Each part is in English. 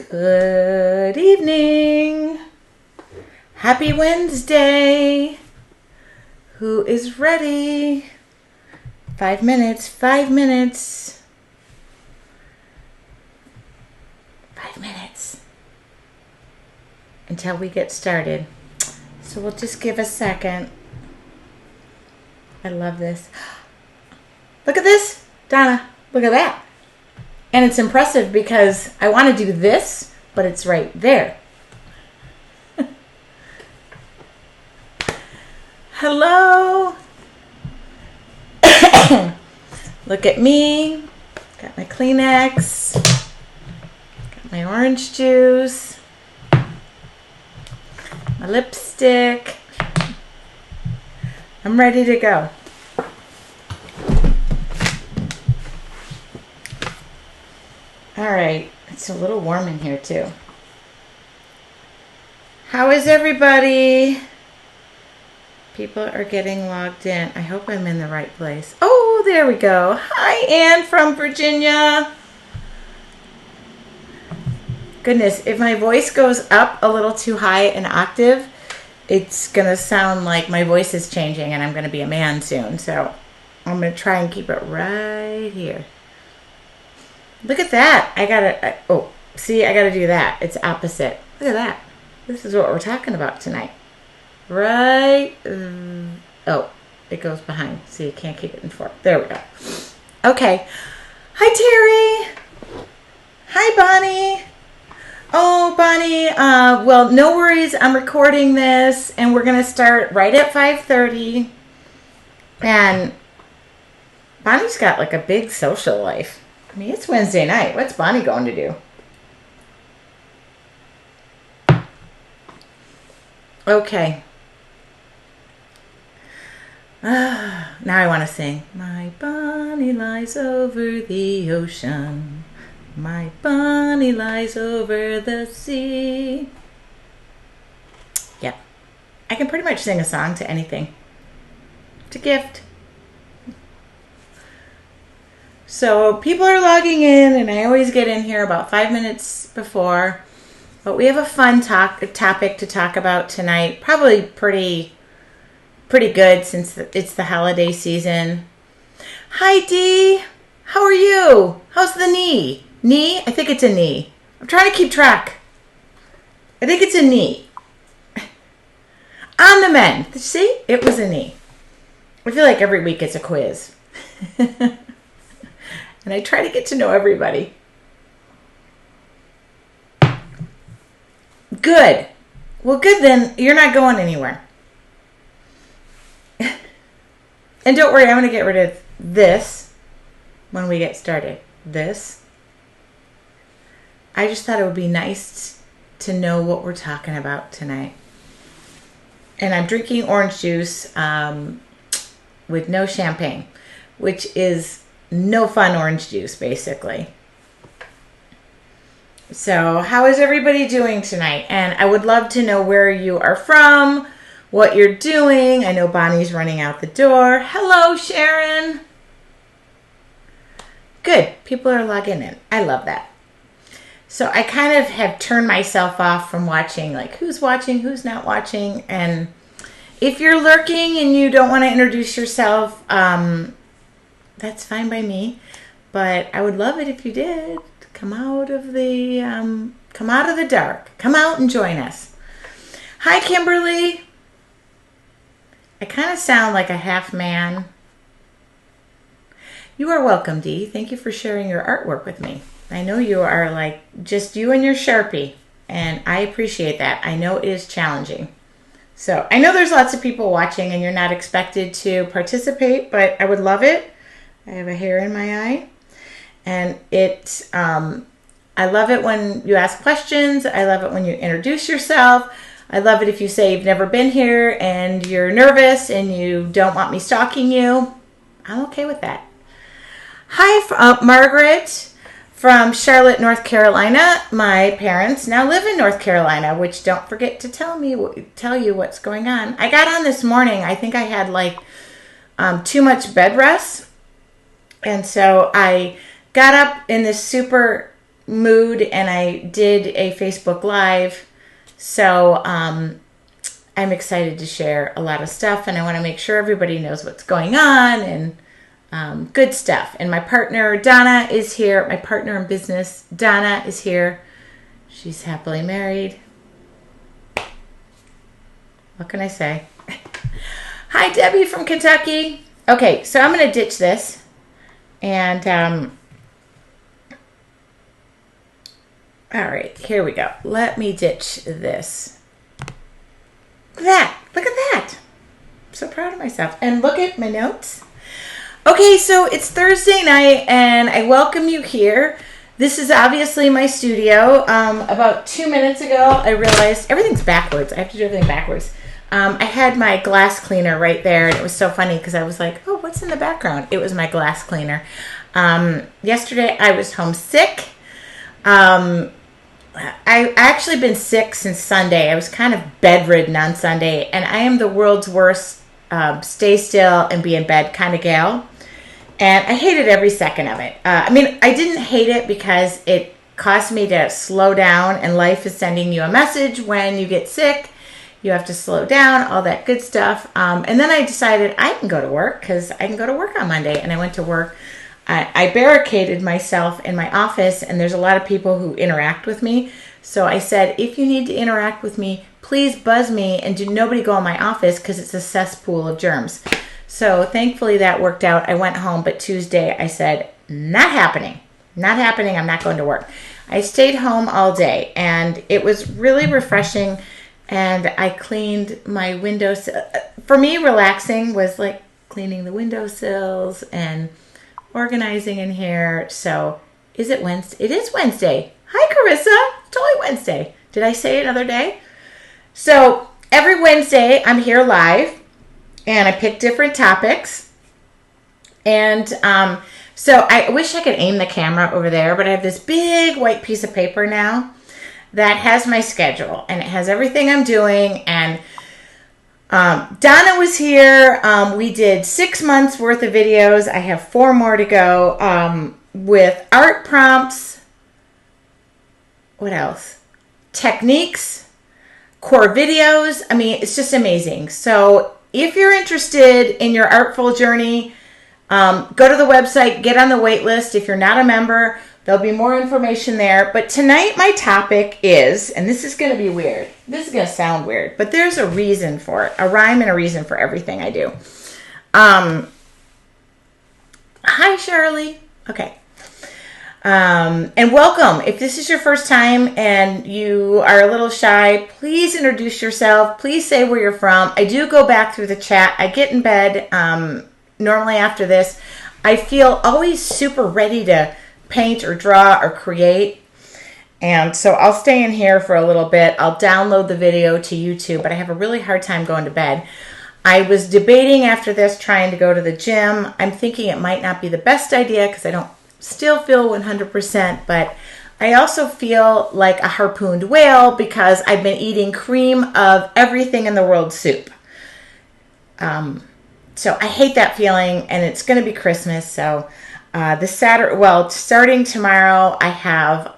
Good evening. Happy Wednesday. Who is ready? 5 minutes, 5 minutes. 5 minutes until we get started. So we'll just give a second. I love this. Look at this, Donna. Look at that. And it's impressive because I want to do this, but it's right there. Hello. Look at me. Got my Kleenex. Got my orange juice. My lipstick. I'm ready to go. All right, it's a little warm in here too. How is everybody? People are getting logged in. I hope I'm in the right place. Oh, there we go. Hi, Ann from Virginia. Goodness, if my voice goes up a little too high an octave, it's going to sound like my voice is changing and I'm going to be a man soon. So I'm going to try and keep it right here. Look at that. I gotta do that. It's opposite. Look at that. This is what we're talking about tonight. Right. Oh, it goes behind. So you can't keep it in front. There we go. Okay. Hi, Terry. Hi, Bonnie. Oh, Bonnie. Well, no worries. I'm recording this and we're going to start right at 5:30. And Bonnie's got like a big social life. I mean, it's Wednesday night. What's Bonnie going to do? Okay. Now I want to sing. My Bonnie lies over the ocean. My Bonnie lies over the sea. Yeah. I can pretty much sing a song to anything. It's a gift. So people are logging in, and I always get in here about 5 minutes before. But we have a fun topic to talk about tonight. Probably pretty good since it's the holiday season. Hi, Dee. How are you? How's the knee? Knee? I think it's a knee. I'm trying to keep track. I think it's a knee. On the mend. See? It was a knee. I feel like every week it's a quiz. And I try to get to know everybody. Good. Well, good then. You're not going anywhere. And don't worry, I'm going to get rid of this when we get started. This. I just thought it would be nice to know what we're talking about tonight. And I'm drinking orange juice with no champagne, which is no fun orange juice, basically. So, how is everybody doing tonight? And I would love to know where you are from, what you're doing. I know Bonnie's running out the door. Hello, Sharon. Good. People are logging in. I love that. So, I kind of have turned myself off from watching, like, who's watching, who's not watching. And if you're lurking and you don't want to introduce yourself, that's fine by me, but I would love it if you did. Come out of the dark. Come out and join us. Hi, Kimberly. I kind of sound like a half man. You are welcome, Dee. Thank you for sharing your artwork with me. I know you are like just you and your Sharpie, and I appreciate that. I know it is challenging. So I know there's lots of people watching and you're not expected to participate, but I would love it. I have a hair in my eye, and I love it when you ask questions. I love it when you introduce yourself. I love it if you say you've never been here and you're nervous and you don't want me stalking you. I'm okay with that. Hi, Margaret from Charlotte, North Carolina. My parents now live in North Carolina, which don't forget to tell you what's going on. I got on this morning. I think I had like too much bed rest. And so I got up in this super mood, and I did a Facebook Live. So I'm excited to share a lot of stuff, and I want to make sure everybody knows what's going on and good stuff. And my partner, Donna, is here. My partner in business, Donna, is here. She's happily married. What can I say? Hi, Debbie from Kentucky. Okay, so I'm going to ditch this. And, all right, here we go. Let me ditch this. Look at that. Look at that. I'm so proud of myself. And look at my notes. Okay, so it's Thursday night, and I welcome you here. This is obviously my studio. About 2 minutes ago, I realized everything's backwards. I have to do everything backwards. I had my glass cleaner right there, and it was so funny because I was like, oh, what's in the background? It was my glass cleaner. Yesterday, I was homesick. I've actually been sick since Sunday. I was kind of bedridden on Sunday, and I am the world's worst stay still and be in bed kind of gal. And I hated every second of it. I didn't hate it because it caused me to slow down, and life is sending you a message when you get sick. You have to slow down, all that good stuff. And then I decided I can go to work because I can go to work on Monday. And I went to work. I barricaded myself in my office, and there's a lot of people who interact with me. So I said, if you need to interact with me, please buzz me and do nobody go in my office because it's a cesspool of germs. So thankfully that worked out. I went home, but Tuesday I said, not happening. Not happening. I'm not going to work. I stayed home all day, and it was really refreshing. And I cleaned my windows. For me, relaxing was like cleaning the windowsills and organizing in here. So, is it Wednesday? It is Wednesday. Hi, Carissa. It's totally Wednesday. Did I say another day? So, every Wednesday, I'm here live, and I pick different topics. And so, I wish I could aim the camera over there, but I have this big white piece of paper now that has my schedule, and it has everything I'm doing. And Donna was here. We did 6 months worth of videos. I have 4 more to go with art prompts. What else? Techniques, core videos. I mean, it's just amazing. So if you're interested in your artful journey, go to the website, get on the wait list. If you're not a member, there'll be more information there. But tonight my topic is, and this is going to be weird. This is going to sound weird, but there's a reason for it. A rhyme and a reason for everything I do. Hi, Shirley. Okay. And welcome. If this is your first time and you are a little shy, please introduce yourself. Please say where you're from. I do go back through the chat. I get in bed normally after this. I feel always super ready to paint or draw or create, and so I'll stay in here for a little bit. I'll download the video to YouTube, but I have a really hard time going to bed. I was debating after this trying to go to the gym. I'm thinking it might not be the best idea because I don't still feel 100%, but I also feel like a harpooned whale because I've been eating cream of everything in the world soup. So I hate that feeling, and it's going to be Christmas, so starting tomorrow, I have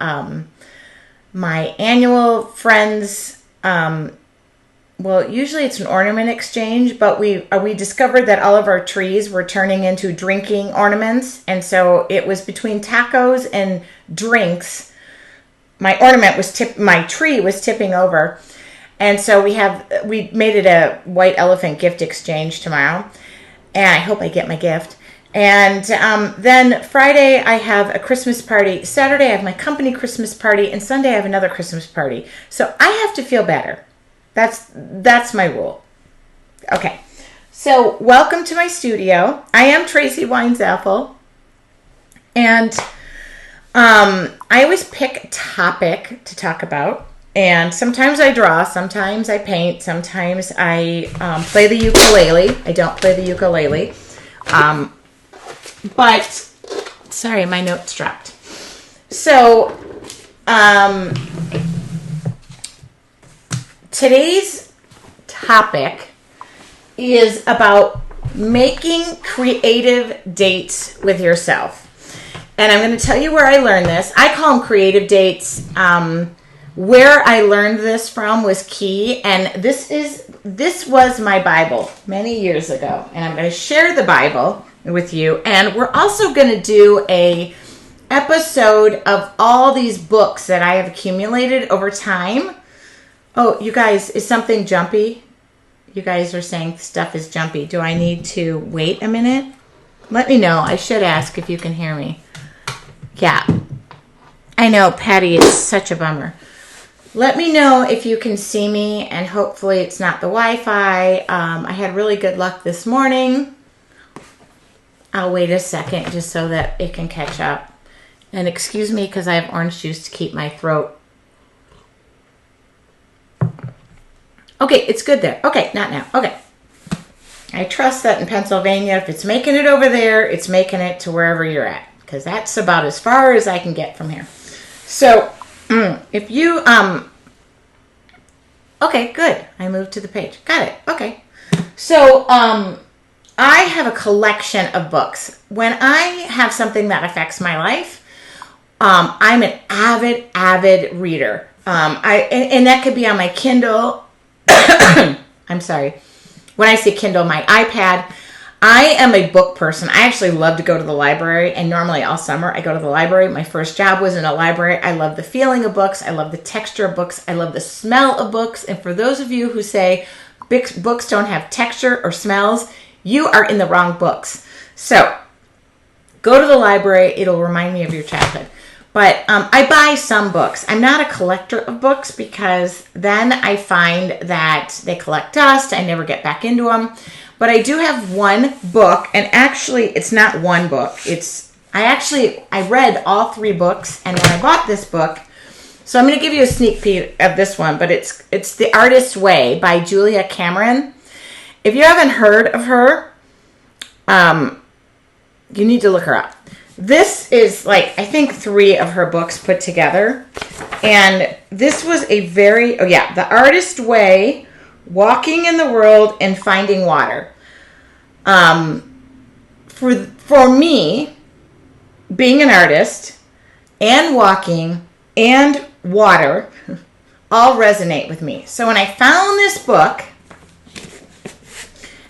my annual friends. Usually it's an ornament exchange, but we discovered that all of our trees were turning into drinking ornaments, and so it was between tacos and drinks. My tree was tipping over, and so we made it a white elephant gift exchange tomorrow, and I hope I get my gift. And then Friday, I have a Christmas party. Saturday, I have my company Christmas party. And Sunday, I have another Christmas party. So I have to feel better. That's my rule. Okay. So welcome to my studio. I am Tracy Weinzapfel. And I always pick a topic to talk about. And sometimes I draw. Sometimes I paint. Sometimes I play the ukulele. I don't play the ukulele. But, sorry, my notes dropped. So, today's topic is about making creative dates with yourself. And I'm going to tell you where I learned this. I call them creative dates. Where I learned this from was key, and this was my Bible many years ago, and I'm going to share the Bible with you. And we're also going to do a episode of all these books that I have accumulated over time. Oh, you guys, is something jumpy? You guys are saying stuff is jumpy. Do I need to wait a minute? Let me know. I should ask if you can hear me. Yeah. I know, Patty, it's such a bummer. Let me know if you can see me, and hopefully it's not the Wi-Fi. I had really good luck this morning. I'll wait a second just so that it can catch up. And excuse me because I have orange juice to keep my throat. Okay, it's good there. Okay, not now. Okay. I trust that in Pennsylvania, if it's making it over there, it's making it to wherever you're at. Because that's about as far as I can get from here. So, if you, okay, good. I moved to the page. Got it. Okay. So, I have a collection of books. When I have something that affects my life, I'm an avid reader. And that could be on my Kindle. I'm sorry. When I say Kindle, my iPad. I am a book person. I actually love to go to the library, and normally all summer I go to the library. My first job was in a library. I love the feeling of books. I love the texture of books. I love the smell of books. And for those of you who say books don't have texture or smells, you are in the wrong books. So go to the library. It'll remind me of your childhood. But I buy some books. I'm not a collector of books because then I find that they collect dust. I never get back into them. But I do have one book, and actually it's not one book. I read all 3 books, and then I bought this book. So I'm going to give you a sneak peek of this one, but it's The Artist's Way by Julia Cameron. If you haven't heard of her, you need to look her up. This is I think 3 of her books put together. And this was The Artist's Way, Walking in the World and Finding Water. For me, being an artist and walking and water all resonate with me. So when I found this book,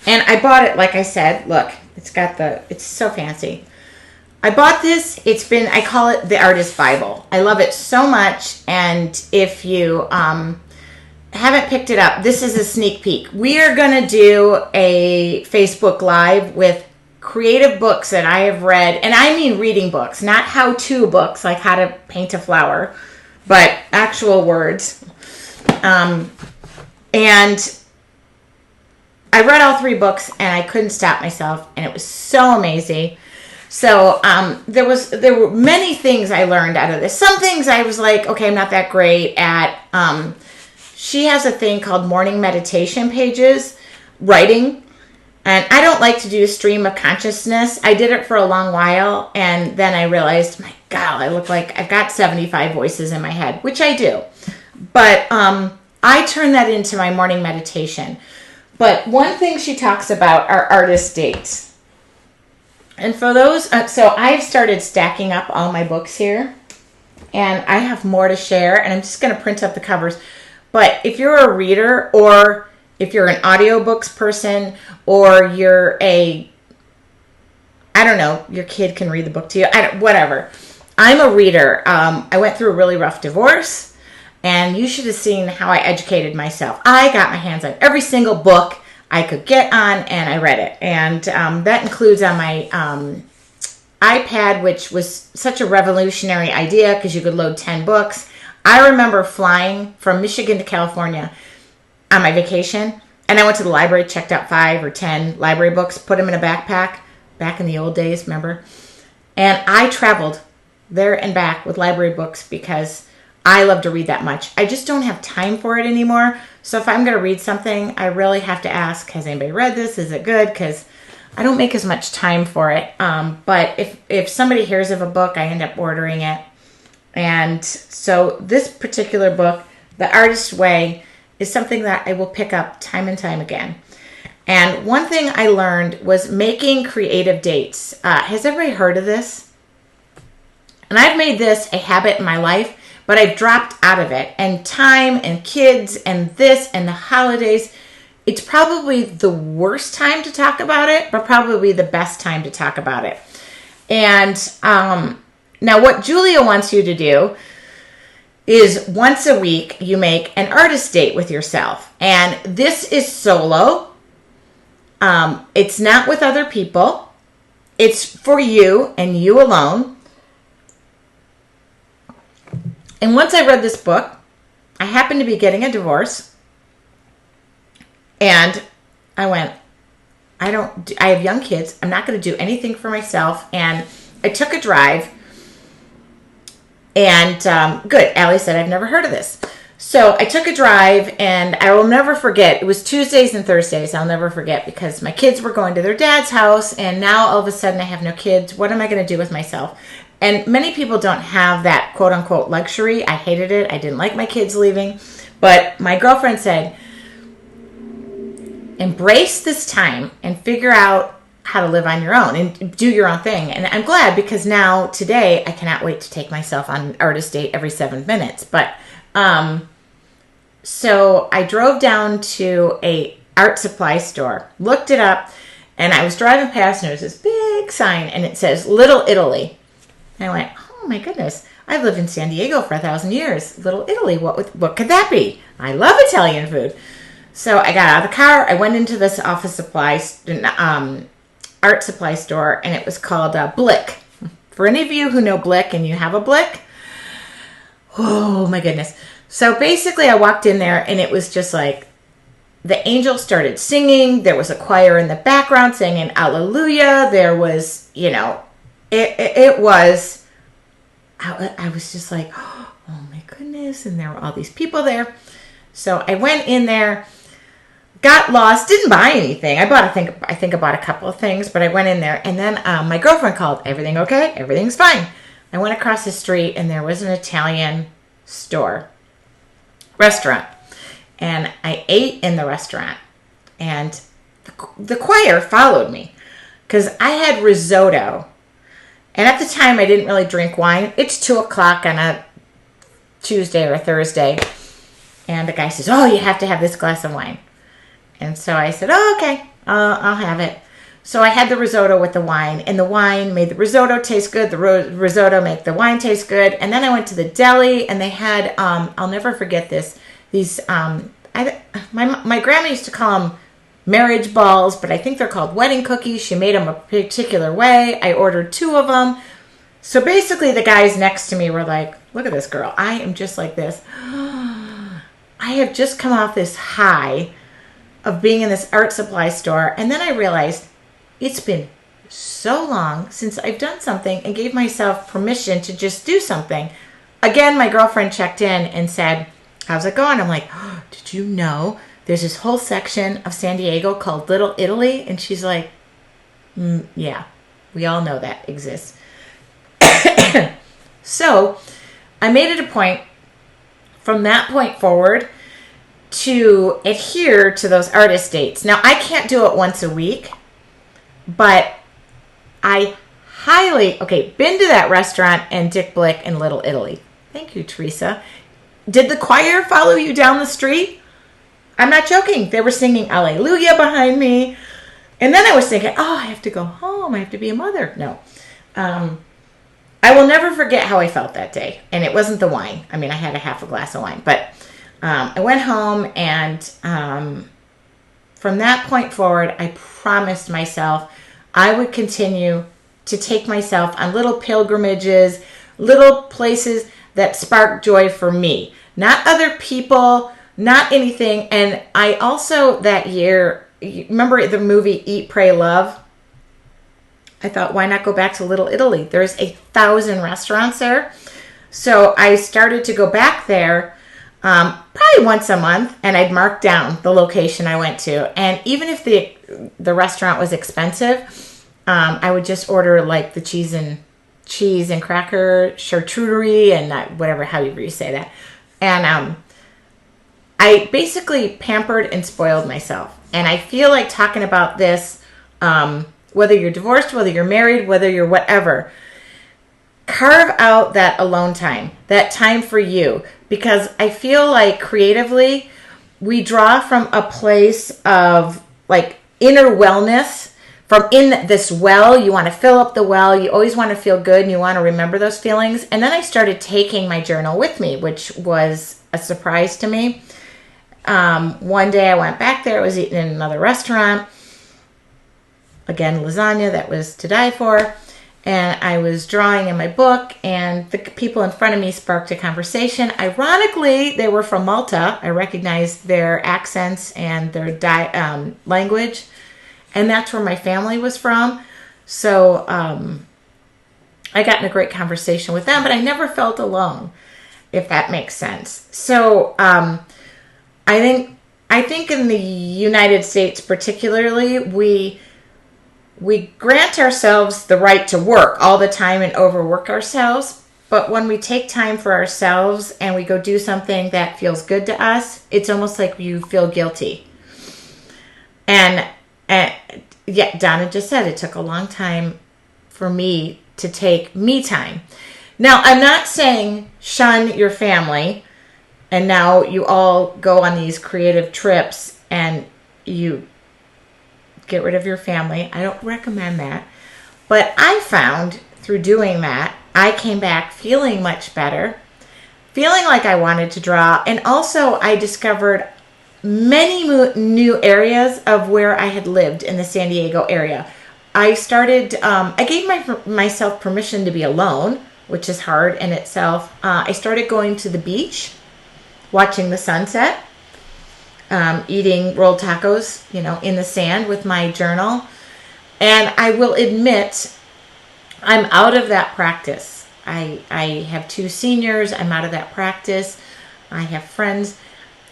and I bought it, like I said, look, it's so fancy. I bought this. I call it the Artist Bible. I love it so much. And if you haven't picked it up, this is a sneak peek. We are going to do a Facebook Live with creative books that I have read. And I mean reading books, not how-to books like how to paint a flower, but actual words. And I read all 3 books, and I couldn't stop myself. And it was so amazing. So there were many things I learned out of this. Some things I was like, okay, I'm not that great at. She has a thing called morning meditation pages, writing. And I don't like to do stream of consciousness. I did it for a long while, and then I realized, my God, I look like I've got 75 voices in my head, which I do. But I turn that into my morning meditation. But one thing she talks about are artist dates. And for those, so I've started stacking up all my books here, and I have more to share, and I'm just going to print up the covers. But if you're a reader, or if you're an audiobooks person, or you're your kid can read the book to you, whatever. I'm a reader. I went through a really rough divorce, and you should have seen how I educated myself. I got my hands on every single book I could get on, and I read it. And that includes on my iPad, which was such a revolutionary idea because you could load 10 books. I remember flying from Michigan to California on my vacation, and I went to the library, checked out 5 or 10 library books, put them in a backpack, back in the old days, remember? And I traveled there and back with library books because I love to read that much. I just don't have time for it anymore. So if I'm going to read something, I really have to ask, has anybody read this? Is it good? Because I don't make as much time for it. But if somebody hears of a book, I end up ordering it. And so this particular book, The Artist's Way, is something that I will pick up time and time again. And one thing I learned was making creative dates. Has everybody heard of this? And I've made this a habit in my life, but I've dropped out of it. And time and kids and this and the holidays, it's probably the worst time to talk about it, but probably the best time to talk about it. And now what Julia wants you to do is once a week you make an artist date with yourself. And this is solo. It's not with other people. It's for you and you alone. And once I read this book, I happened to be getting a divorce. And I went, I have young kids. I'm not going to do anything for myself. And I took a drive. And good, Allie said, I've never heard of this. So I took a drive, and I will never forget. It was Tuesdays and Thursdays. I'll never forget, because my kids were going to their dad's house, and now all of a sudden I have no kids. What am I going to do with myself? And many people don't have that quote-unquote luxury. I hated it. I didn't like my kids leaving. But my girlfriend said, embrace this time and figure out how to live on your own and do your own thing. And I'm glad, because now today I cannot wait to take myself on an artist date every 7 minutes. But so I drove down to a art supply store, looked it up, and I was driving past and there's this big sign and it says Little Italy. And I went, oh my goodness, I've lived in San Diego for 1,000 years. Little Italy, what could that be? I love Italian food. So I got out of the car, I went into this office supply art supply store, and it was called Blick. For any of you who know Blick and you have a Blick, oh my goodness. So basically I walked in there, and it was just like the angels started singing. There was a choir in the background singing Alleluia. There was, it was, I was just like, oh my goodness. And there were all these people there. So I went in there, got lost, didn't buy anything. I think I bought a couple of things, but I went in there, and then my girlfriend called. Everything okay? Everything's fine. I went across the street, and there was an Italian restaurant, and I ate in the restaurant, and the choir followed me because I had risotto, and at the time I didn't really drink wine. It's 2:00 on a Tuesday or a Thursday, and the guy says, "Oh, you have to have this glass of wine." And so I said, oh, okay, I'll have it. So I had the risotto with the wine, and the wine made the risotto taste good. The risotto made the wine taste good. And then I went to the deli, and they had, I'll never forget this, these, my grandma used to call them marriage balls, but I think they're called wedding cookies. She made them a particular way. I ordered 2 of them. So basically the guys next to me were like, look at this girl. I am just like this. I have just come off this high of being in this art supply store. And then I realized it's been so long since I've done something and gave myself permission to just do something. Again, my girlfriend checked in and said, how's it going? I'm like, oh, did you know there's this whole section of San Diego called Little Italy? And she's like, yeah, we all know that exists. So I made it a point from that point forward to adhere to those artist dates. Now, I can't do it once a week, but I been to that restaurant and Dick Blick in Little Italy. Thank you, Teresa. Did the choir follow you down the street? I'm not joking. They were singing Alleluia behind me. And then I was thinking, oh, I have to go home. I have to be a mother. No. I will never forget how I felt that day. And it wasn't the wine. I mean, I had a half a glass of wine, but I went home, and from that point forward, I promised myself I would continue to take myself on little pilgrimages, little places that spark joy for me, not other people, not anything. And I also, that year, remember the movie Eat, Pray, Love? I thought, why not go back to Little Italy? There's 1,000 restaurants there. So I started to go back there probably once a month, and I'd mark down the location I went to. And even if the restaurant was expensive, I would just order like the cheese and cracker charcuterie and whatever, however you say that. And I basically pampered and spoiled myself. And I feel like talking about this, whether you're divorced, whether you're married, whether you're whatever, carve out that alone time, that time for you, because I feel like creatively we draw from a place of like inner wellness. From in this well, you want to fill up the well. You always want to feel good and you want to remember those feelings. And then I started taking my journal with me, which was a surprise to me. One day I went back there. I was eating in another restaurant. Again, lasagna that was to die for. And I was drawing in my book, and the people in front of me sparked a conversation. Ironically, they were from Malta. I recognized their accents and their language. And that's where my family was from. So I got in a great conversation with them, but I never felt alone, if that makes sense. So I think in the United States particularly, we grant ourselves the right to work all the time and overwork ourselves. But when we take time for ourselves and we go do something that feels good to us, it's almost like you feel guilty. And yeah, Donna just said it took a long time for me to take me time. Now, I'm not saying shun your family and now you all go on these creative trips and you get rid of your family. I don't recommend that. But I found through doing that, I came back feeling much better, feeling like I wanted to draw. And also I discovered many new areas of where I had lived in the San Diego area. I started, I gave myself permission to be alone, which is hard in itself. I started going to the beach, watching the sunset, eating rolled tacos, in the sand with my journal. And I will admit, I'm out of that practice. I have 2 seniors. I'm out of that practice. I have friends.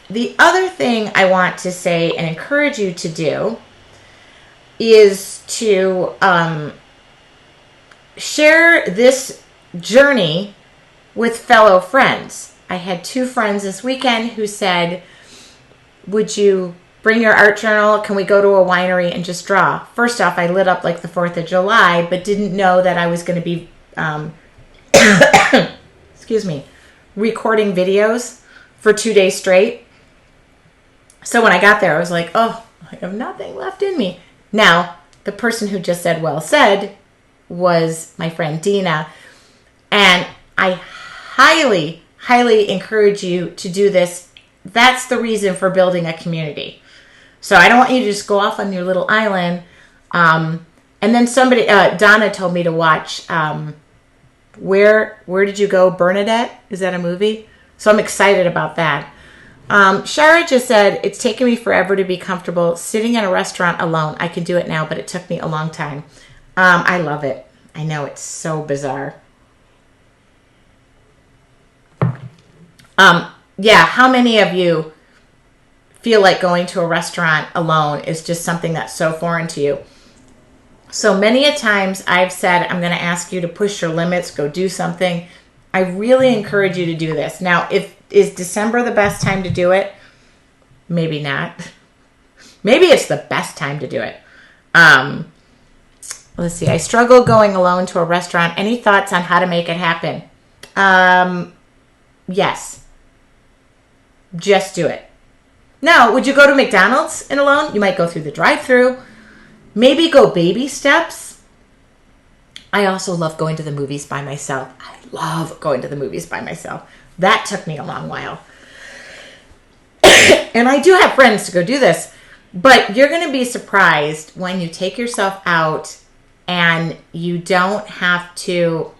The other thing I want to say and encourage you to do is to share this journey with fellow friends. I had 2 friends this weekend who said, would you bring your art journal? Can we go to a winery and just draw? First off, I lit up like the 4th of July, but didn't know that I was going to be, excuse me, recording videos for 2 days straight. So when I got there, I was like, oh, I have nothing left in me. Now, the person who just said, well said, was my friend Dina. And I highly, highly encourage you to do this. That's the reason for building a community. So I don't want you to just go off on your little island. And then somebody, Donna told me to watch, Where Did You Go, Bernadette? Is that a movie? So I'm excited about that. Shara just said, it's taken me forever to be comfortable sitting in a restaurant alone. I can do it now, but it took me a long time. I love it. I know it's so bizarre. Yeah, how many of you feel like going to a restaurant alone is just something that's so foreign to you? So many a times I've said, I'm going to ask you to push your limits, go do something. I really encourage you to do this. Now, is December the best time to do it? Maybe not. Maybe it's the best time to do it. Let's see. I struggle going alone to a restaurant. Any thoughts on how to make it happen? Yes. Just do it. Now, would you go to McDonald's and alone? You might go through the drive-thru. Maybe go baby steps. I also love going to the movies by myself. I love going to the movies by myself. That took me a long while. And I do have friends to go do this. But you're going to be surprised when you take yourself out and you don't have to,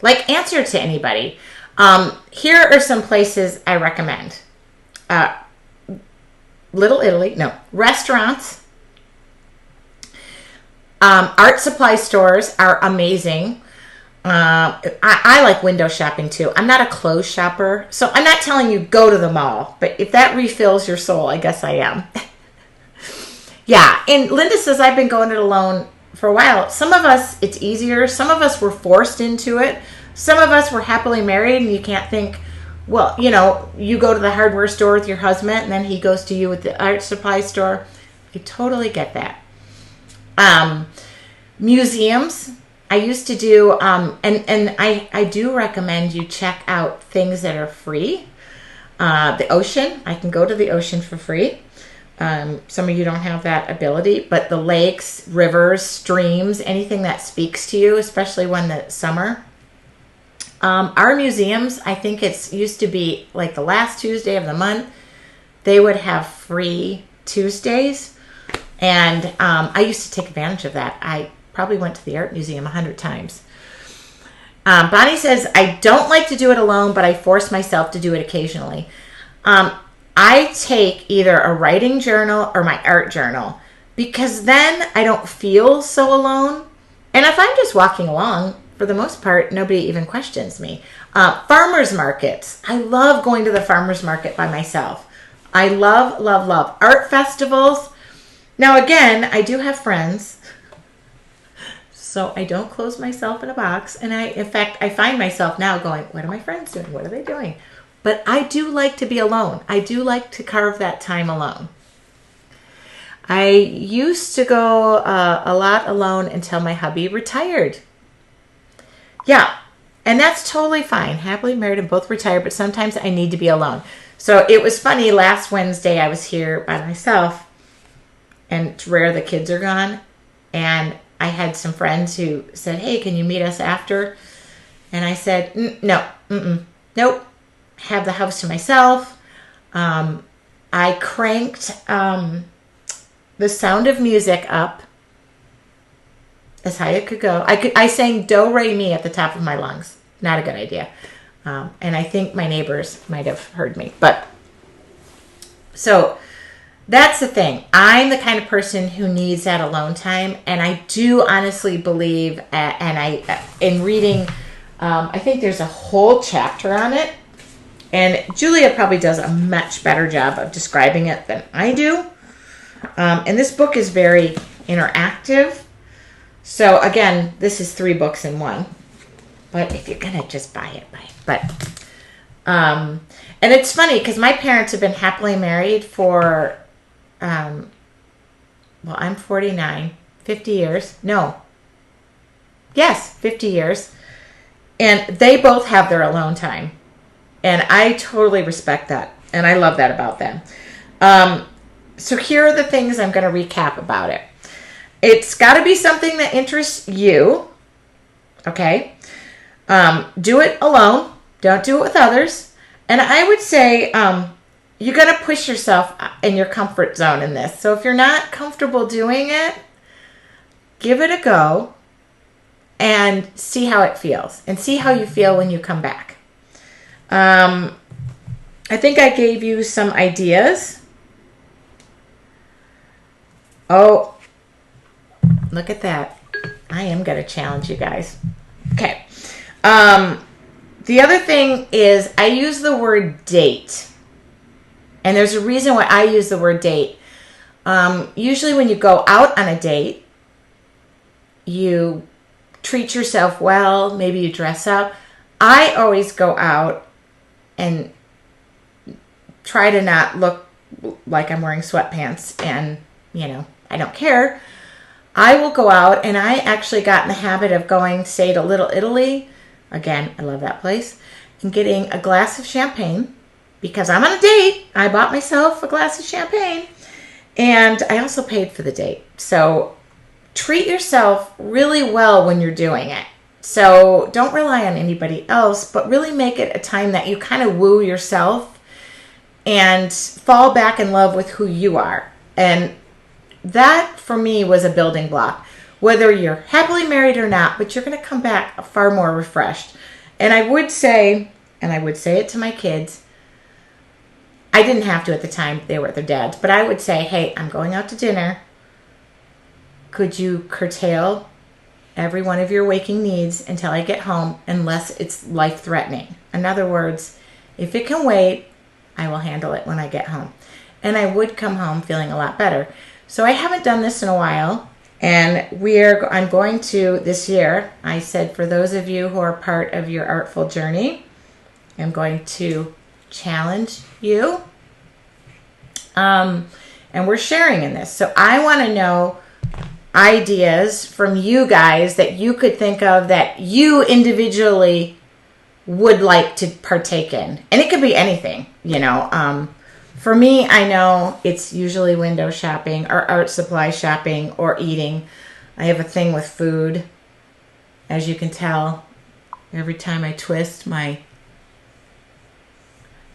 answer to anybody. Here are some places I recommend. Little Italy, restaurants. Art supply stores are amazing. I like window shopping too. I'm not a clothes shopper, so I'm not telling you go to the mall. But if that refills your soul, I guess I am. Yeah, and Linda says, I've been going it alone for a while. Some of us, it's easier. Some of us were forced into it. Some of us were happily married, and you can't think, well, you go to the hardware store with your husband, and then he goes to you with the art supply store. I totally get that. Museums. I used to do, and I do recommend you check out things that are free. The ocean, I can go to the ocean for free. Some of you don't have that ability, but the lakes, rivers, streams, anything that speaks to you, especially when the summer. Our museums, I think it's used to be like the last Tuesday of the month, they would have free Tuesdays. And I used to take advantage of that. I probably went to the art museum 100 times. Bonnie says, I don't like to do it alone, but I force myself to do it occasionally. I take either a writing journal or my art journal because then I don't feel so alone. And if I'm just walking along, for the most part, nobody even questions me. Farmers markets. I love going to the farmers market by myself. I love, love, love art festivals. Now, again, I do have friends, so I don't close myself in a box. And in fact, I find myself now going, what are my friends doing? What are they doing? But I do like to be alone. I do like to carve that time alone. I used to go a lot alone until my hubby retired. Yeah, and that's totally fine. Happily married and both retired, but sometimes I need to be alone. So it was funny, last Wednesday I was here by myself, and it's rare the kids are gone, and I had some friends who said, hey, can you meet us after? And I said, nope, have the house to myself. I cranked the Sound of Music up as high as it could go. I sang Do Re Mi at the top of my lungs. Not a good idea. And I think my neighbors might have heard me. But so that's the thing. I'm the kind of person who needs that alone time, and I do honestly believe, in reading, I think there's a whole chapter on it, and Julia probably does a much better job of describing it than I do. And this book is very interactive. So again, this is 3 books in one. But if you're gonna just buy it, buy it. But and it's funny because my parents have been happily married for I'm 49, 50 years. No. Yes, 50 years. And they both have their alone time. And I totally respect that. And I love that about them. So here are the things I'm going to recap about it. It's got to be something that interests you. Okay. Do it alone. Don't do it with others. And I would say you got to push yourself in your comfort zone in this. So if you're not comfortable doing it, give it a go and see how it feels. And see how you feel when you come back. I think I gave you some ideas. Oh, look at that. I am going to challenge you guys. Okay. The other thing is I use the word date. And there's a reason why I use the word date. Usually when you go out on a date, you treat yourself well. Maybe you dress up. I always go out and try to not look like I'm wearing sweatpants and, I don't care. I will go out, and I actually got in the habit of going, say, to Little Italy. Again, I love that place. And getting a glass of champagne because I'm on a date. I bought myself a glass of champagne, and I also paid for the date. So treat yourself really well when you're doing it. So don't rely on anybody else, but really make it a time that you kind of woo yourself and fall back in love with who you are. And that, for me, was a building block. Whether you're happily married or not, but you're going to come back far more refreshed. And I would say it to my kids, I didn't have to at the time, they were at their dad's, but I would say, hey, I'm going out to dinner. Could you curtail every one of your waking needs until I get home, unless it's life-threatening? In other words, if it can wait, I will handle it when I get home. And I would come home feeling a lot better. So I haven't done this in a while, and I'm going to this year. I said, for those of you who are part of your artful journey, I'm going to challenge you. And we're sharing in this. So I want to know ideas from you guys that you could think of that you individually would like to partake in. And it could be anything, you know. For me, I know it's usually window shopping or art supply shopping or eating. I have a thing with food. As you can tell, every time I twist my...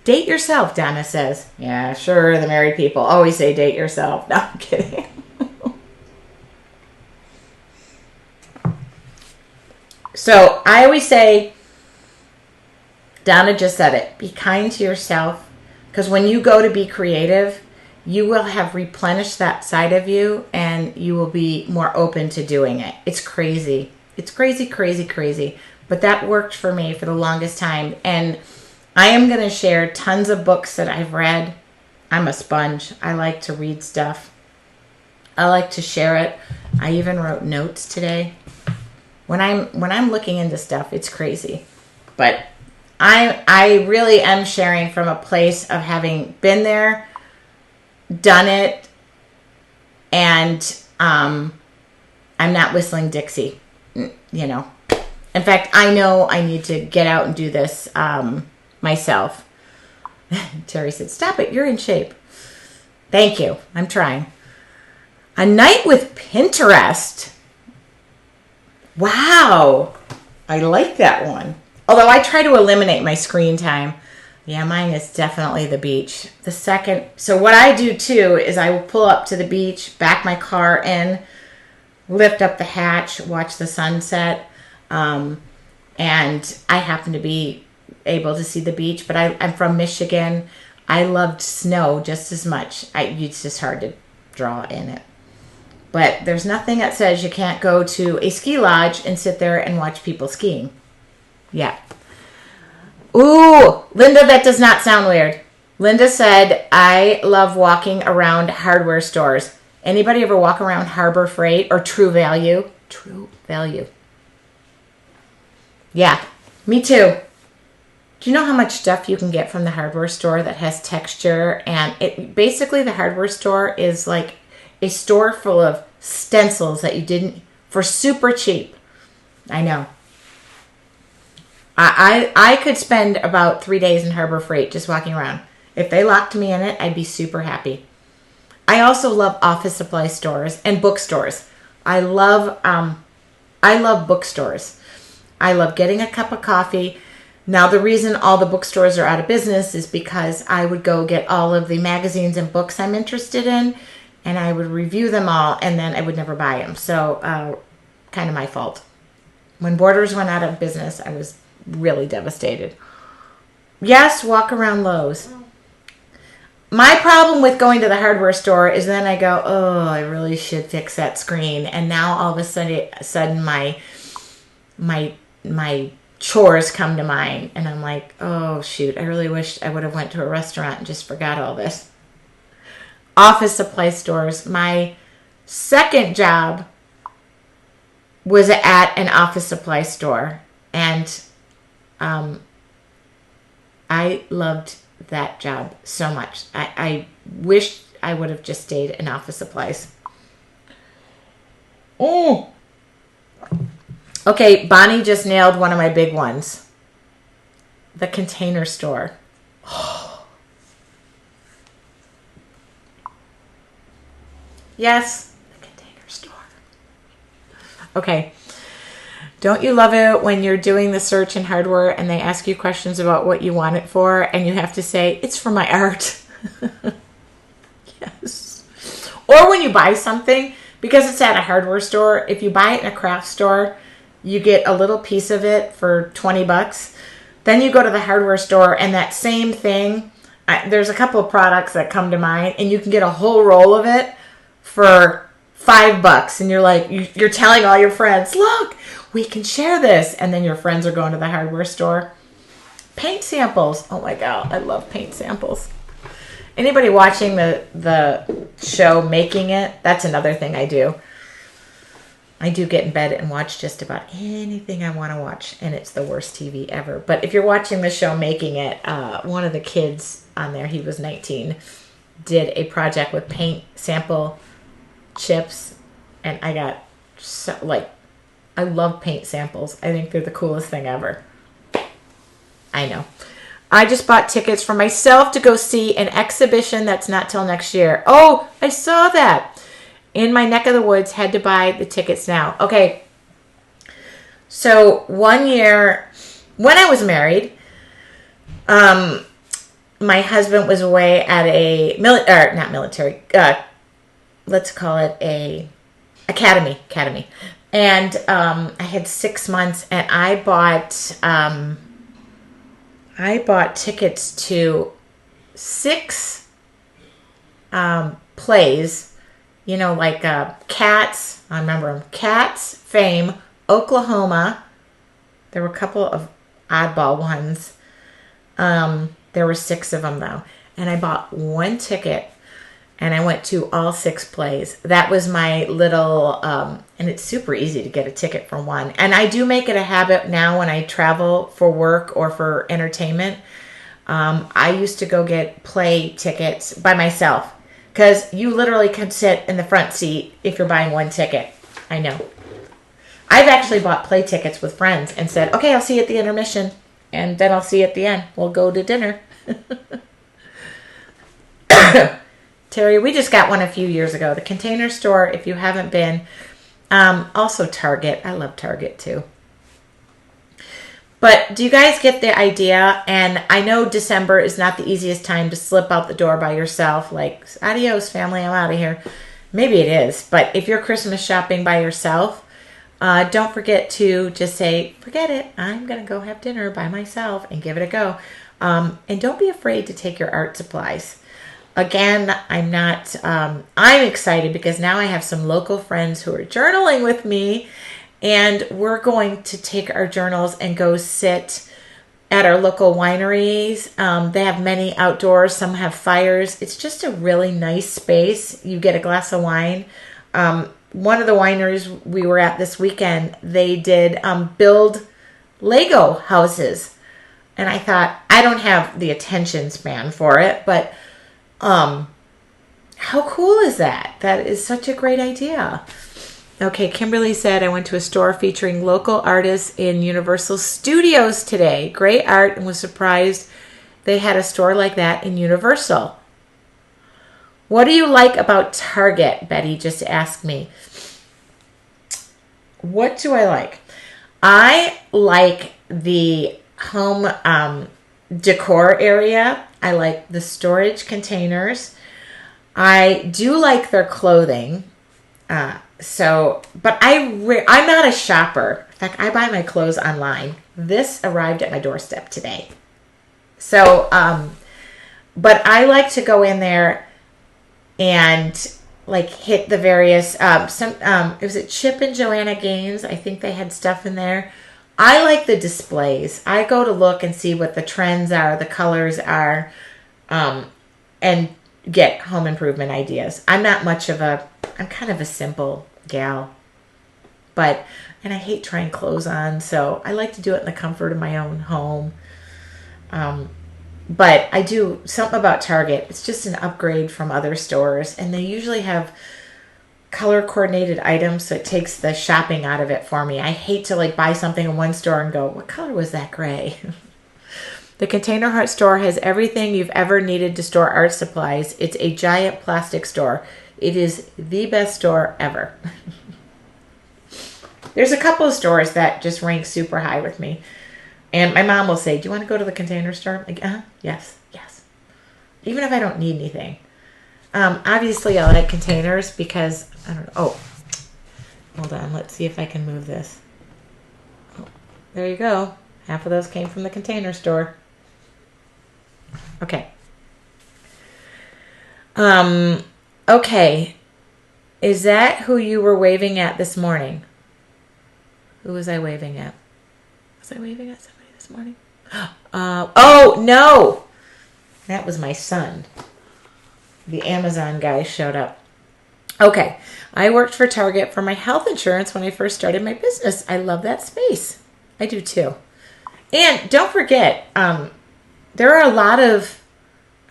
Date yourself, Donna says. Yeah, sure, the married people always say date yourself. No, I'm kidding. So I always say, Donna just said it, be kind to yourself, because when you go to be creative, you will have replenished that side of you and you will be more open to doing it. It's crazy. It's crazy, crazy, crazy. But that worked for me for the longest time. And I am going to share tons of books that I've read. I'm a sponge. I like to read stuff. I like to share it. I even wrote notes today. When I'm looking into stuff, it's crazy. But I really am sharing from a place of having been there, done it, and I'm not whistling Dixie, you know. In fact, I know I need to get out and do this myself. Terry said, stop it, you're in shape. Thank you, I'm trying. A night with Pinterest. Wow, I like that one. Although I try to eliminate my screen time. Yeah, mine is definitely the beach. So what I do too is I will pull up to the beach, back my car in, lift up the hatch, watch the sunset, and I happen to be able to see the beach. But I'm from Michigan. I loved snow just as much. It's just hard to draw in it. But there's nothing that says you can't go to a ski lodge and sit there and watch people skiing. Yeah. Ooh, Linda, that does not sound weird. Linda said, I love walking around hardware stores. Anybody ever walk around Harbor Freight or True Value? True Value. Yeah, me too. Do you know how much stuff you can get from the hardware store that has texture? And basically the hardware store is like a store full of stencils that you didn't, for super cheap. I know. I could spend about 3 days in Harbor Freight just walking around. If they locked me in it, I'd be super happy. I also love office supply stores and bookstores. I love bookstores. I love getting a cup of coffee. Now, the reason all the bookstores are out of business is because I would go get all of the magazines and books I'm interested in, and I would review them all, and then I would never buy them. So, kind of my fault. When Borders went out of business, I was really devastated. Yes, walk around Lowe's. My problem with going to the hardware store is then I go, oh, I really should fix that screen. And now all of a sudden my chores come to mind. And I'm like, oh, shoot, I really wish I would have went to a restaurant and just forgot all this. Office supply stores. My second job was at an office supply store. And I loved that job so much. I wish I would have just stayed in office supplies. Oh. Okay, Bonnie just nailed one of my big ones. The Container Store. Yes, the Container Store. Okay. Don't you love it when you're doing the search in hardware and they ask you questions about what you want it for and you have to say, it's for my art? Yes. Or when you buy something, because it's at a hardware store, if you buy it in a craft store, you get a little piece of it for $20. Then you go to the hardware store and that same thing, there's a couple of products that come to mind, and you can get a whole roll of it for $5. And you're like, you're telling all your friends, look, we can share this. And then your friends are going to the hardware store. Paint samples. Oh my God, I love paint samples. Anybody watching the show Making It? That's another thing I do. I do get in bed and watch just about anything I want to watch, and it's the worst TV ever. But if you're watching the show Making It, one of the kids on there, he was 19, did a project with paint sample chips. And I got so, like, I love paint samples. I think they're the coolest thing ever. I know. I just bought tickets for myself to go see an exhibition that's not till next year. Oh, I saw that. In my neck of the woods, had to buy the tickets now. Okay. So one year, when I was married, my husband was away at a not military, let's call it a academy. And I had 6 months, and I bought tickets to 6 plays, like Cats. I remember them. Cats, Fame, Oklahoma. There were a couple of oddball ones. There were 6 of them, though. And I bought 1 ticket, and I went to all 6 plays. That was my little, and it's super easy to get a ticket for one. And I do make it a habit now when I travel for work or for entertainment. I used to go get play tickets by myself, because you literally can sit in the front seat if you're buying 1 ticket. I know. I've actually bought play tickets with friends and said, okay, I'll see you at the intermission, and then I'll see you at the end. We'll go to dinner. Terry, we just got one a few years ago. The Container Store, if you haven't been. Also Target. I love Target too. But do you guys get the idea? And I know December is not the easiest time to slip out the door by yourself. Like, adios, family, I'm out of here. Maybe it is. But if you're Christmas shopping by yourself, don't forget to just say, forget it. I'm going to go have dinner by myself and give it a go. And don't be afraid to take your art supplies. Again, I'm excited because now I have some local friends who are journaling with me, and we're going to take our journals and go sit at our local wineries. They have many outdoors. Some have fires. It's just a really nice space. You get a glass of wine. One of the wineries we were at this weekend, they did build Lego houses. And I thought, I don't have the attention span for it, but how cool is that? That is such a great idea. Okay, Kimberly said, I went to a store featuring local artists in Universal Studios today. Great art, and was surprised they had a store like that in Universal. What do you like about Target? Betty just asked me. What do I like? I like the home decor area. I like the storage containers. I do like their clothing. But I'm not a shopper. In fact, I buy my clothes online. This arrived at my doorstep today. So, but I like to go in there and like hit the various, was it Chip and Joanna Gaines? I think they had stuff in there. I like the displays. I go to look and see what the trends are, the colors are, and get home improvement ideas. I'm kind of a simple gal, and I hate trying clothes on, so I like to do it in the comfort of my own home. But I do something about Target. It's just an upgrade from other stores, and they usually have color coordinated items, so it takes the shopping out of it for me. I hate to like buy something in one store and go, what color was that gray? The Container Art store has everything you've ever needed to store art supplies. It's a giant plastic store. It is the best store ever. There's a couple of stores that just rank super high with me. And my mom will say, do you want to go to the Container Store? I'm like, yes. Even if I don't need anything. Obviously, I like containers because, I don't know. Oh, hold on. Let's see if I can move this. Oh, there you go. Half of those came from the Container Store. Okay. Okay. Is that who you were waving at this morning? Who was I waving at? Was I waving at somebody this morning? Oh, no. That was my son. The Amazon guy showed up. Okay. I worked for Target for my health insurance when I first started my business. I love that space. I do too. And don't forget, there are a lot of,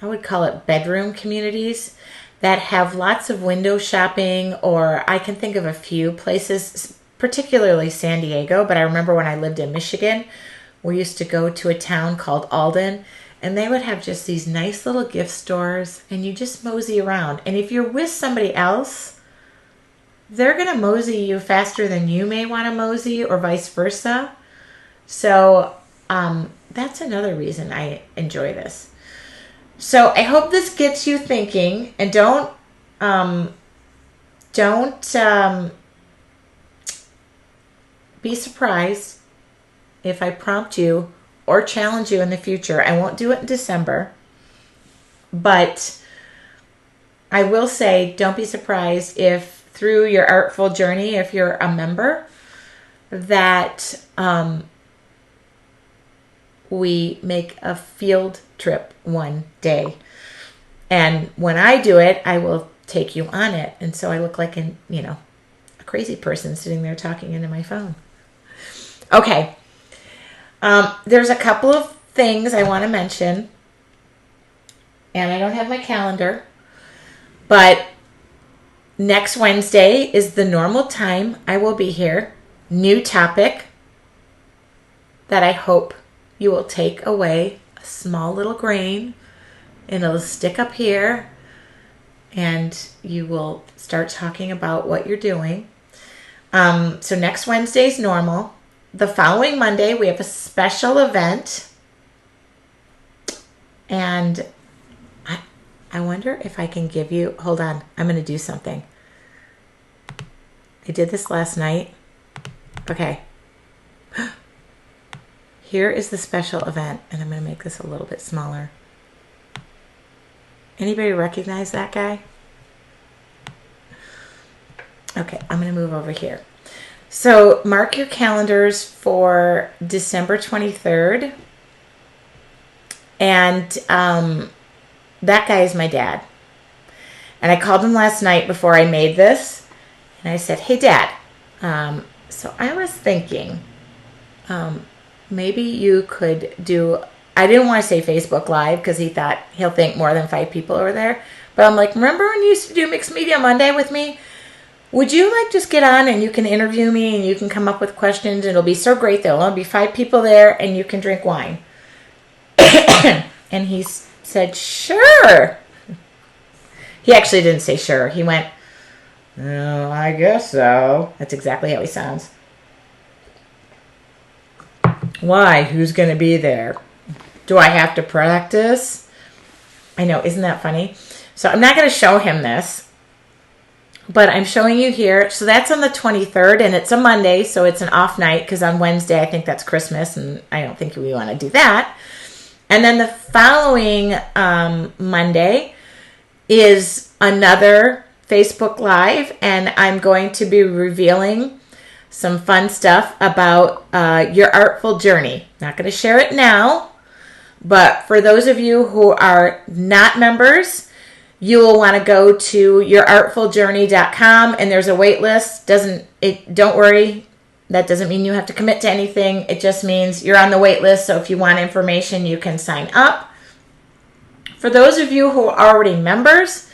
I would call it bedroom communities. that have lots of window shopping, or I can think of a few places, particularly San Diego, but I remember when I lived in Michigan, we used to go to a town called Alden, and they would have just these nice little gift stores, and you just mosey around. And if you're with somebody else, they're going to mosey you faster than you may want to mosey, or vice versa. So that's another reason I enjoy this. So I hope this gets you thinking, and don't be surprised if I prompt you or challenge you in the future. I won't do it in December, but I will say don't be surprised if through your artful journey, if you're a member, that we make a field trip one day. And when I do it, I will take you on it. And so I look like a crazy person sitting there talking into my phone. Okay. There's a couple of things I want to mention. And I don't have my calendar. But next Wednesday is the normal time I will be here. New topic that I hope you will take away a small little grain, and it'll stick up here, and you will start talking about what you're doing. So next Wednesday's normal. The following Monday, we have a special event, and I wonder if I can give you, hold on, I'm going to do something. I did this last night. Okay. Here is the special event, and I'm going to make this a little bit smaller. Anybody recognize that guy? Okay, I'm going to move over here. So mark your calendars for December 23rd. And that guy is my dad. And I called him last night before I made this. And I said, hey, Dad. So I was thinking maybe you could do, I didn't want to say Facebook Live because he thought he'll think more than 5 people over there. But I'm like, remember when you used to do Mixed Media Monday with me? Would you like just get on and you can interview me and you can come up with questions? It'll be so great. There'll only be 5 people there and you can drink wine. And he said, sure. He actually didn't say sure. He went, oh, I guess so. That's exactly how he sounds. Why? Who's going to be there? Do I have to practice? I know. Isn't that funny? So I'm not going to show him this, but I'm showing you here. So that's on the 23rd, and it's a Monday, so it's an off night because on Wednesday I think that's Christmas, and I don't think we want to do that. And then the following Monday is another Facebook Live, and I'm going to be revealing some fun stuff about your artful journey. Not going to share it now, but for those of you who are not members, you will want to go to yourartfuljourney.com, and there's a wait list. Don't worry, that doesn't mean you have to commit to anything. It just means you're on the wait list, so if you want information, you can sign up. For those of you who are already members,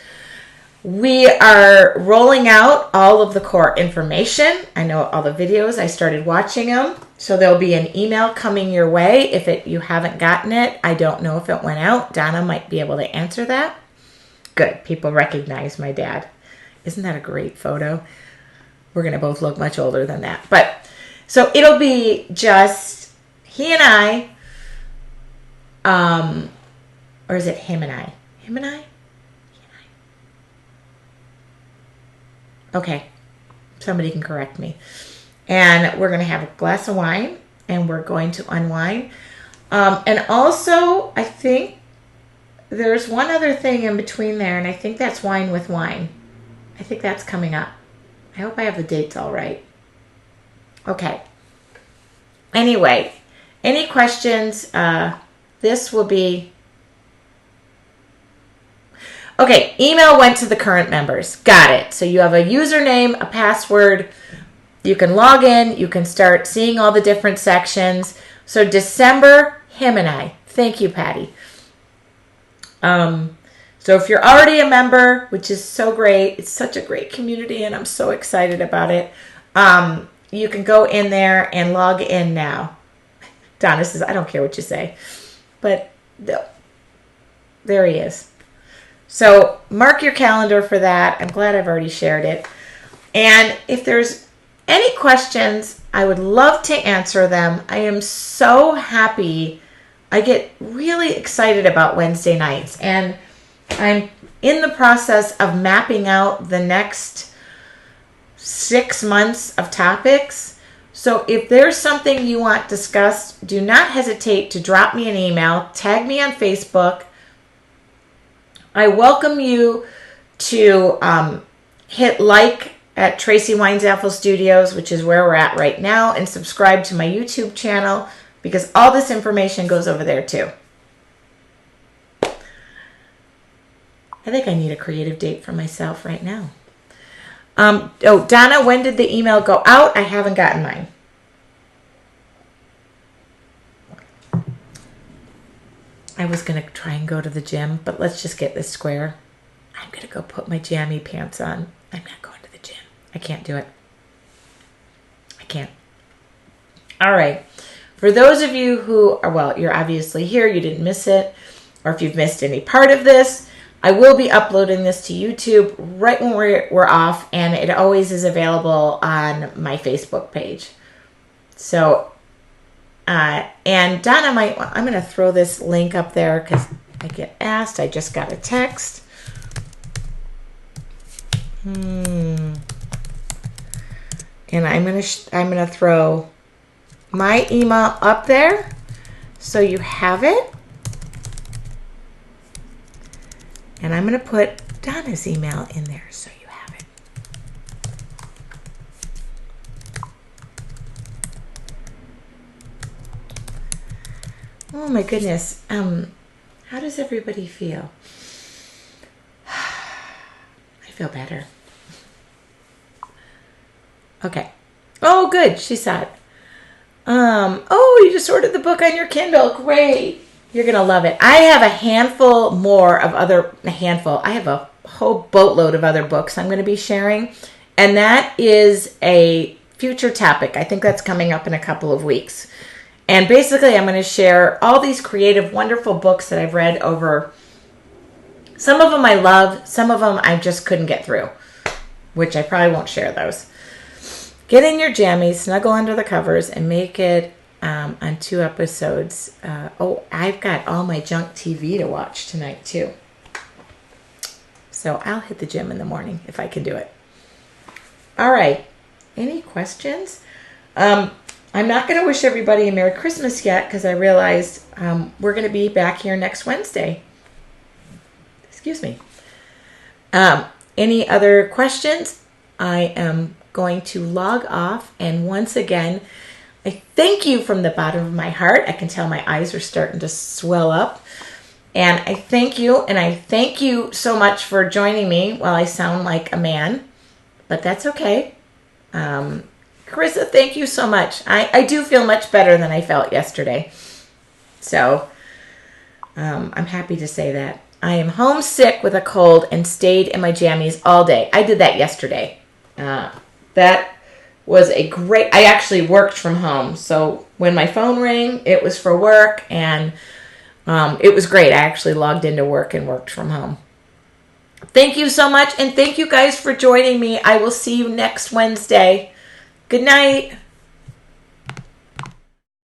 we are rolling out all of the core information. I know all the videos. I started watching them. So there'll be an email coming your way. If you haven't gotten it, I don't know if it went out. Donna might be able to answer that. Good. People recognize my dad. Isn't that a great photo? We're going to both look much older than that. But so it'll be just he and I. Or is it him and I? Him and I? Okay, somebody can correct me. And we're going to have a glass of wine, and we're going to unwind. And also, I think there's one other thing in between there, and I think that's wine with wine. I think that's coming up. I hope I have the dates all right. Okay. Anyway, any questions? This will be... Okay, email went to the current members. Got it. So you have a username, a password. You can log in. You can start seeing all the different sections. So December, him and I. Thank you, Patty. So So if you're already a member, which is so great, it's such a great community and I'm so excited about it, you can go in there and log in now. Donna says, I don't care what you say. But there he is. So mark your calendar for that. I'm glad I've already shared it. And if there's any questions, I would love to answer them. I am so happy. I get really excited about Wednesday nights. And I'm in the process of mapping out the next 6 months of topics. So if there's something you want discussed, do not hesitate to drop me an email, tag me on Facebook. I welcome you to hit like at Tracy Weinzapfel Studios, which is where we're at right now, and subscribe to my YouTube channel because all this information goes over there too. I think I need a creative date for myself right now. Donna, when did the email go out? I haven't gotten mine. I was going to try and go to the gym, but let's just get this square. I'm going to go put my jammy pants on. I'm not going to the gym. I can't do it. I can't. All right. For those of you who are, well, you're obviously here, you didn't miss it, or if you've missed any part of this, I will be uploading this to YouTube right when we're off, and it always is available on my Facebook page. So, and Donna I'm going to throw this link up there because I get asked. I just got a text. And I'm going to throw my email up there so you have it. And I'm going to put Donna's email in there so you have it. Oh my goodness. How does everybody feel? I feel better. Okay. Oh, good. She saw it. Oh, you just ordered the book on your Kindle. Great. You're going to love it. I have a handful more of I have a whole boatload of other books I'm going to be sharing. And that is a future topic. I think that's coming up in a couple of weeks. And basically, I'm going to share all these creative, wonderful books that I've read over. Some of them I love. Some of them I just couldn't get through, which I probably won't share those. Get in your jammies, snuggle under the covers, and make it on 2 episodes. I've got all my junk TV to watch tonight, too. So I'll hit the gym in the morning if I can do it. All right. Any questions? I'm not going to wish everybody a Merry Christmas yet because I realized we're going to be back here next Wednesday. Excuse me. Any other questions? I am going to log off. And once again, I thank you from the bottom of my heart. I can tell my eyes are starting to swell up. And I thank you. And I thank you so much for joining me while I sound like a man. But that's okay. Carissa, thank you so much. I do feel much better than I felt yesterday. So I'm happy to say that. I am homesick with a cold and stayed in my jammies all day. I did that yesterday. That was I actually worked from home. So when my phone rang, it was for work, and it was great. I actually logged into work and worked from home. Thank you so much, and thank you guys for joining me. I will see you next Wednesday. Good night.